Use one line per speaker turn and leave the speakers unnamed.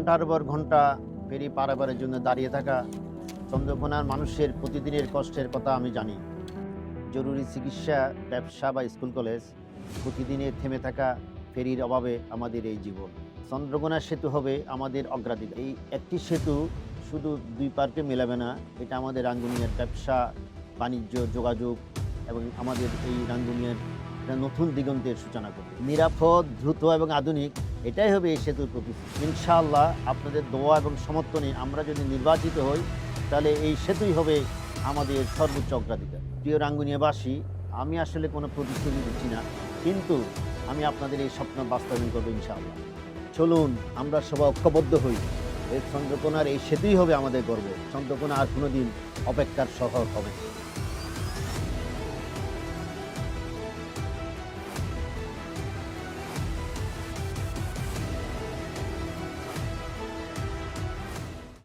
ঘন্টার পর ঘন্টা ফেরি পারাপারের জন্য দাঁড়িয়ে থাকা চন্দ্রকোনার মানুষের প্রতিদিনের কষ্টের কথা আমি জানি। জরুরি চিকিৎসা, ব্যবসা বা স্কুল কলেজ, প্রতিদিনে থেমে থাকা ফেরির অভাবে আমাদের এই জীবন। চন্দ্রকোনা সেতু হবে আমাদের অগ্রাধিকার। এই একটি সেতু শুধু দুই পার্কে মেলাবে না, এটা আমাদের রাঙ্গুনিয়ার ব্যবসা, বাণিজ্য, যোগাযোগ এবং আমাদের এই রাঙ্গুনিয়ার একটা নতুন দিগন্তের সূচনা করবে। নিরাপদ, দ্রুত এবং আধুনিক, এটাই হবে এই সেতুর প্রতিশ্রুতি। ইনশাআল্লাহ আপনাদের দোয়া এবং সমর্থনে আমরা যদি নির্বাচিত হই, তাহলে এই সেতুই হবে আমাদের সর্বোচ্চ অগ্রাধিকার। প্রিয় রাঙ্গুনিয়াবাসী, আমি আসলে কোনো প্রতিশ্রুতি দিচ্ছি না, কিন্তু আমি আপনাদের এই স্বপ্ন বাস্তবায়ন করবো ইনশাআল্লাহ। চলুন আমরা সবাই ঐক্যবদ্ধ হই। এই চন্দ্রকোনার এই সেতুই হবে আমাদের গর্ব। চন্দ্রকোনা আর কোনোদিন অপেক্ষার শহর হবে না।